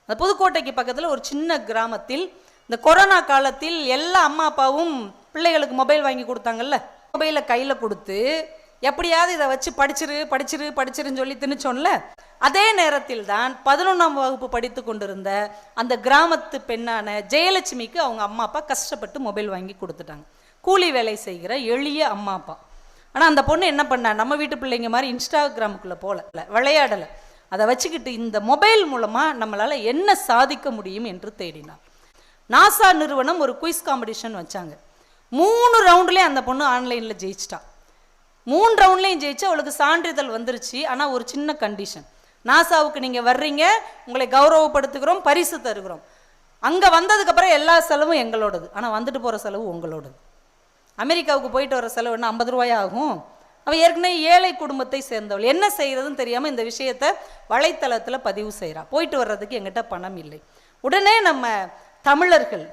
அந்த புதுக்கோட்டைக்கு பக்கத்தில் ஒரு சின்ன கிராமத்தில் இந்த கொரோனா காலத்தில் எல்லா அம்மா அப்பாவும் பிள்ளைகளுக்கு மொபைல் வாங்கி கொடுத்தாங்கல்ல, மொபைலை கையில் கொடுத்து எப்படியாவது இதை வச்சு படிச்சிருன்னு சொல்லி திணிச்சோன்ல. அதே நேரத்தில் தான் 11ஆம் வகுப்பு படித்து கொண்டிருந்த அந்த கிராமத்து பெண்ணான ஜெயலட்சுமிக்கு அவங்க அம்மா அப்பா கஷ்டப்பட்டு மொபைல் வாங்கி கொடுத்துட்டாங்க. கூலி வேலை செய்கிற எளிய அம்மா அப்பா. ஆனால் அந்த பொண்ணு என்ன பண்ணா, நம்ம வீட்டு பிள்ளைங்க மாதிரி இன்ஸ்டாகிராமுக்குள்ளே போகல, விளையாடலை. அதை வச்சுக்கிட்டு இந்த மொபைல் மூலமாக நம்மளால் என்ன சாதிக்க முடியும் என்று தேடினார். நாசா நிறுவனம் ஒரு குயிஸ் காம்படிஷன் வச்சாங்க. 3 ரவுண்ட்லேயும் அந்த பொண்ணு ஆன்லைனில் ஜெயிச்சிட்டா. 3 ரவுண்ட்லேயும் ஜெயிச்சு அவளுக்கு சான்றிதழ் வந்துருச்சு. ஆனால் ஒரு சின்ன கண்டிஷன், நாசாவுக்கு நீங்கள் வர்றீங்க, உங்களை கௌரவப்படுத்துகிறோம், பரிசு தருகிறோம். அங்கே வந்ததுக்கப்புறம் எல்லா செலவும் எங்களோடது, ஆனால் வந்துட்டு போகிற செலவு உங்களோடது. அமெரிக்காவுக்கு போயிட்டு வர செலவு என்ன 50 ரூபாயா ஆகும்? அவள் ஏற்கனவே ஏழை குடும்பத்தை சேர்ந்தவள், என்ன செய்கிறதுன்னு தெரியாமல் இந்த விஷயத்தை வலைத்தளத்தில் பதிவு செய்கிறா. போயிட்டு வர்றதுக்கு எங்கிட்ட பணம் இல்லை. உடனே நம்ம தமிழர்கள்,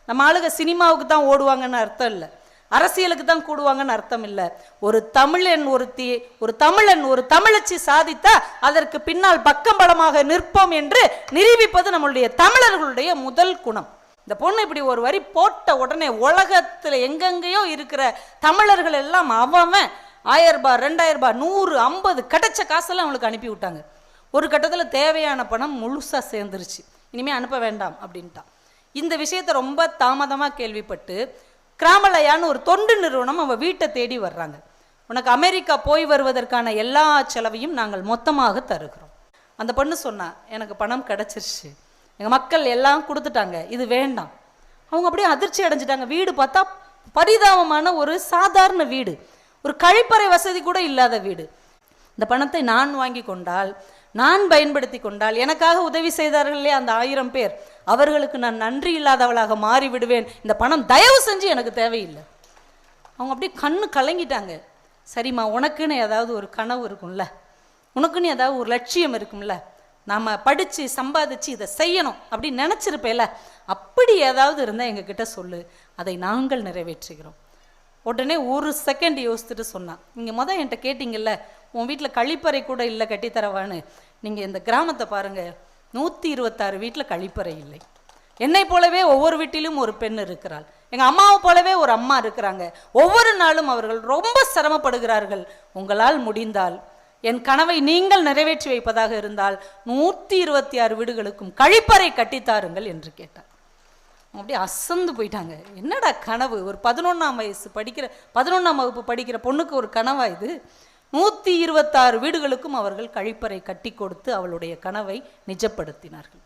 நம்ம ஆளுக சினிமாவுக்கு தான் ஓடுவாங்கன்னு அர்த்தம் இல்லை, அரசியலுக்கு தான் கூடுவாங்கன்னு அர்த்தம் இல்லை. ஒரு தமிழன் ஒரு தமிழன் ஒரு தமிழச்சி சாதித்தா அதற்கு பின்னால் பக்கம்பலமாக நிற்போம் என்று நிரூபிப்பது நம்மளுடைய தமிழர்களுடைய முதல் குணம். இந்த பொண்ணு இப்படி ஒரு வரி போட்ட உடனே உலகத்தில் எங்கெங்கேயோ இருக்கிற தமிழர்கள் எல்லாம் அவன் 1000 ரூபாய் 2000 ரூபாய் 100 50 கிடைச்ச காசெல்லாம் அவங்களுக்கு அனுப்பி விட்டாங்க. ஒரு கட்டத்தில் தேவையான பணம் முழுசாக சேர்ந்துருச்சு, இனிமேல் அனுப்ப வேண்டாம் அப்படின்ட்டான். இந்த விஷயத்தை ரொம்ப தாமதமாக கேள்விப்பட்டு கிராமலயான்னு ஒரு தொண்டு நிறுவனம் அவள் வீட்டை தேடி வர்றாங்க. உனக்கு அமெரிக்கா போய் வருவதற்கான எல்லா செலவையும் நாங்கள் மொத்தமாக தருகிறோம். அந்த பொண்ணு சொன்னா, எனக்கு பணம் கிடச்சிருச்சு, எங்கள் மக்கள் எல்லாம் கொடுத்துட்டாங்க, இது வேண்டாம். அவங்க அப்படியே அதிர்ச்சி அடைஞ்சிட்டாங்க. வீடு பார்த்தா பரிதாபமான ஒரு சாதாரண வீடு, ஒரு கழிப்பறை வசதி கூட இல்லாத வீடு. இந்த பணத்தை நான் வாங்கி கொண்டால், நான் பயன்படுத்தி கொண்டால், எனக்காக உதவி செய்தார்களே அந்த 1000 பேர், அவர்களுக்கு நான் நன்றி இல்லாதவளாக மாறிவிடுவேன். இந்த பணம் தயவு செஞ்சு எனக்கு தேவையில்லை. அவங்க அப்படியே கண்ணு கலங்கிட்டாங்க. சரிம்மா, உனக்குன்னு ஏதாவது ஒரு கனவு இருக்கும்ல, உனக்குன்னு ஏதாவது ஒரு லட்சியம் இருக்கும்ல, நாம் படித்து சம்பாதிச்சு இதை செய்யணும் அப்படின்னு நினச்சிருப்பேல, அப்படி ஏதாவது இருந்தால் எங்ககிட்ட சொல்லு, அதை நாங்கள் நிறைவேற்றுகிறோம். உடனே ஒரு செகண்ட் யோசிச்சுட்டு சொன்னான், நீங்கள் என்கிட்ட கேட்டிங்கல்ல, உன் வீட்டில் கழிப்பறை கூட இல்லை கட்டித்தரவான்னு, நீங்கள் இந்த கிராமத்தை பாருங்கள், 126 வீட்டில் கழிப்பறை இல்லை. என்னை போலவே ஒவ்வொரு வீட்டிலும் ஒரு பெண் இருக்கிறாள், எங்கள் அம்மாவை போலவே ஒரு அம்மா இருக்கிறாங்க. ஒவ்வொரு நாளும் அவர்கள் ரொம்ப சிரமப்படுகிறார்கள். உங்களால் முடிந்தால் என் கனவை நீங்கள் நிறைவேற்றி வைப்பதாக இருந்தால் 126 வீடுகளுக்கும் கழிப்பறை கட்டித்தாருங்கள் என்று கேட்டார். அப்படியே அசந்து போயிட்டாங்க. என்னடா கனவு, ஒரு 11ஆம் வகுப்பு படிக்கிற பொண்ணுக்கு ஒரு கனவா இது? 126 வீடுகளுக்கும் அவர்கள் கழிப்பறை கட்டி கொடுத்து அவளுடைய கனவை நிஜப்படுத்தினார்கள்.